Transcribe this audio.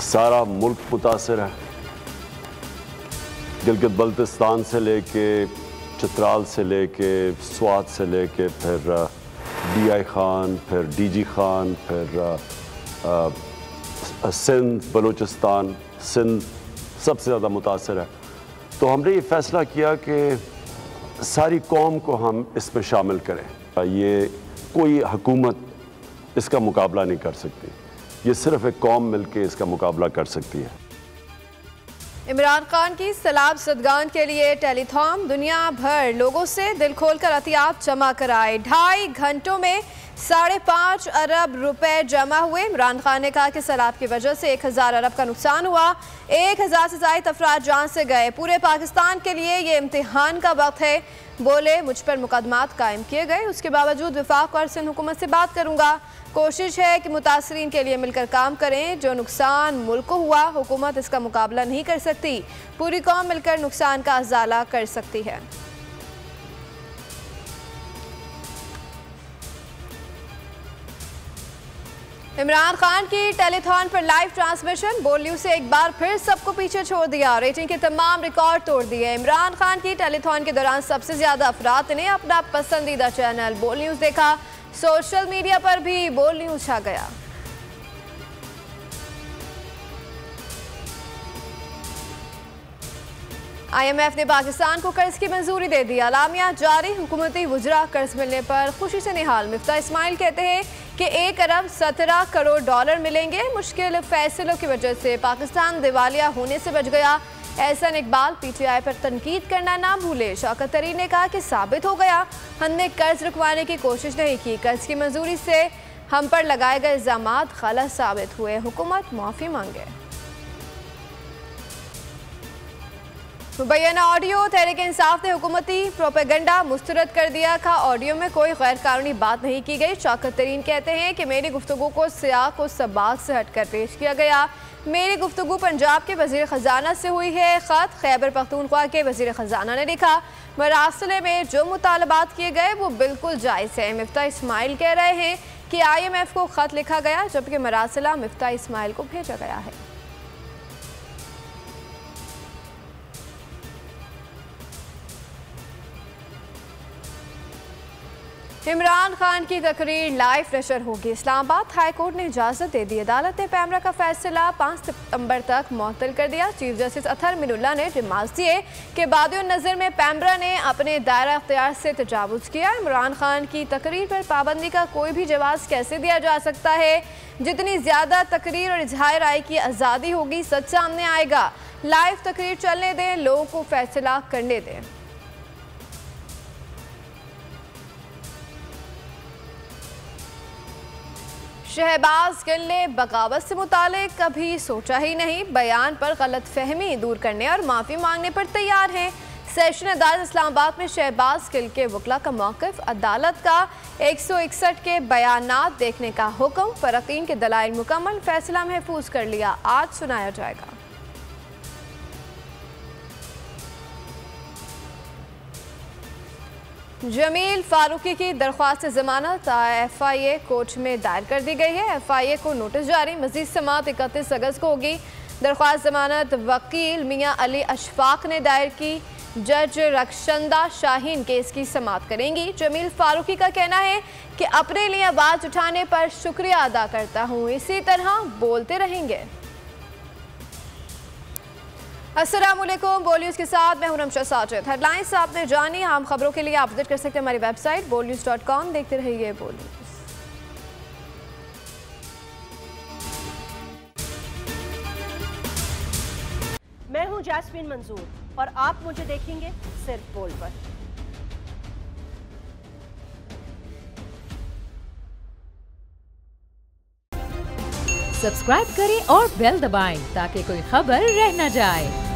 सारा मुल्क मुतासर है। गिलगित बल्तिस्तान से लेके चित्राल से लेके स्वात से लेके फिर DI खान, फिर DG खान, फिर सिंध, बलूचिस्तान, सिंध सबसे ज़्यादा मुतासर है। तो हमने ये फ़ैसला किया कि सारी कौम को हम इसमें शामिल करें। ये कोई हुकूमत इसका मुकाबला नहीं कर सकती, ये सिर्फ एक कौम मिलके इसका मुकाबला कर सकती है। इमरान खान की सलाब सदगान के लिए टेलीथॉन, दुनिया भर लोगों से दिल खोलकर अतियात जमा कराए। 2.5 घंटों में 5.5 अरब रुपए जमा हुए। इमरान खान ने कहा कि सैलाब की वजह से 1000 अरब का नुकसान हुआ, 1000 से ज़ायद अफराद जान से गए। पूरे पाकिस्तान के लिए ये इम्तिहान का वक्त है। बोले, मुझ पर मुकदमात कायम किए गए, उसके बावजूद वफाक और सिंध हुकूमत से बात करूँगा। कोशिश है कि मुतासरीन के लिए मिलकर काम करें। जो नुकसान मुल्क को हुआ, हुकूमत इसका मुकाबला नहीं कर सकती, पूरी कौम मिलकर नुकसान का अजाला कर सकती है। इमरान खान की टेलीथॉन पर लाइव ट्रांसमिशन, बोल न्यूज से एक बार फिर सबको पीछे छोड़ दिया, रेटिंग के तमाम रिकॉर्ड तोड़ दिए। इमरान खान की टेलीथॉन के दौरान सबसे ज्यादा अफराद ने अपना पसंदीदा चैनल बोल न्यूज देखा। सोशल मीडिया पर भी बोल न्यूज छा गया। IMF ने पाकिस्तान को कर्ज की मंजूरी दे दी, अलामिया जारी। हुकूमती वुजरा कर्ज मिलने पर खुशी से निहाल। मिफ्ता इस्माइल कहते हैं कि 1 अरब 17 करोड़ डॉलर मिलेंगे। मुश्किल फैसलों की वजह से पाकिस्तान दिवालिया होने से बच गया। एहसन इकबाल PTI पर तनकीद करना ना भूले। शौकत तरीन ने कहा कि साबित हो गया हमने कर्ज रुकवाने की कोशिश नहीं की, कर्ज की मंजूरी से हम पर लगाए गए इल्जामात गलत साबित हुए, हुकूमत माफ़ी मांगे। मुबैना ऑडियो, तहरीक इंसाफ ने हुकूमती प्रोपेगेंडा मुस्तरद कर दिया। कहा ऑडियो में कोई गैर कानूनी बात नहीं की गई। शौकत तरीन कहते हैं कि मेरी गुफ्तगू को सियाक और सबाक से हटकर पेश किया गया। मेरी गुफ्तगू पंजाब के वज़ीर ख़जाना से हुई है। ख़त खैबर पख्तूनख्वा के वज़ीर ख़जाना ने लिखा, मरासले में जो मुतालबात किए गए वो बिल्कुल जायज़ है। मिफ्ता इस्माइल कह रहे हैं कि IMF को ख़त लिखा गया, जबकि मरासला मिफ्ता इस्माइल को भेजा गया है। इमरान खान की तकरीर लाइव नशर होगी। इस्लामाबाद हाई कोर्ट ने इजाज़त दे दी। अदालत ने पैमरा का फैसला 5 सितंबर तक मुअत्तल कर दिया। चीफ जस्टिस अतहर मिनुल्लाह ने रिमार्क्स दिए कि बादियों नज़र में पैमरा ने अपने दायरा अख्तियार से तजावुज़ किया। इमरान खान की तकरीर पर पाबंदी का कोई भी जवाब कैसे दिया जा सकता है? जितनी ज़्यादा तकरीर और इजहार राय की आज़ादी होगी, सच सामने आएगा। लाइव तकरीर चलने दें, लोगों को फैसला करने दें। शहबाज गिल ने बगावत से मुतालिक कभी सोचा ही नहीं, बयान पर गलत फहमी दूर करने और माफ़ी मांगने पर तैयार हैं। सेशन अदालत इस्लामाबाद में शहबाज गिल के वकला का मौक़िफ़, अदालत का 161 के बयानात देखने का हुक्म, फ़रक़ीन के दलाइल मुकम्मल, फैसला महफूज कर लिया, आज सुनाया जाएगा। जमील फारूकी की दरख्वास्त ज़मानत FIA कोर्ट में दायर कर दी गई है। FIA को नोटिस जारी, मज़ीद समाअत 31 अगस्त को होगी। दरख्वास्त ज़मानत वकील मियाँ अली अशफाक ने दायर की। जज रक्षंदा शाहीन केस की समाअत करेंगी। जमील फारूकी का कहना है कि अपने लिए आवाज़ उठाने पर शुक्रिया अदा करता हूँ, इसी तरह बोलते रहेंगे। अस्सलाम वालेकुम, बोल न्यूज़ के साथ मैं हूं रमशा साजिद। हेडलाइंस आपने जानी, आम खबरों के लिए आप विजिट कर सकते हैं हमारी वेबसाइट bolnews.com। देखते रहिए बोल न्यूज़। मैं हूं जैस्मीन मंजूर और आप मुझे देखेंगे सिर्फ बोल पर। सब्सक्राइब करें और बेल दबाएं ताकि कोई खबर रह न जाए।